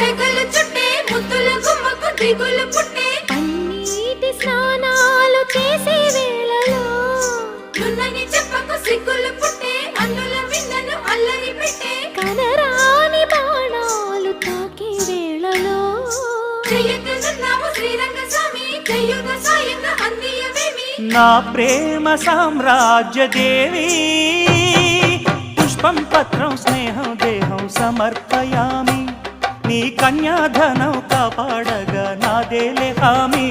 సెగలు చుట్టే ముద్దుల గుమ్మకు దిగులు పుట్టే అన్నిటి స్నానాలు చేసే వేళలో నున్నని చెప్పకు సిగ్గులు పుట్టే అన్నుల మిన్నను అల్లరి పెట్టే కనరాని బాణాలు తాకే వేళలో చెయ్యకున్నావు శ్రీరంగ స్వామి చెయ్యుగ సాయంగా అందియవేమి నా ప్రేమ సామ్రాజ్య దేవి పుష్పం పత్రం స్నేహం దేహం సమర్పయామి నీ కన్యాధనం కాపాడగా నాదేలే హామీ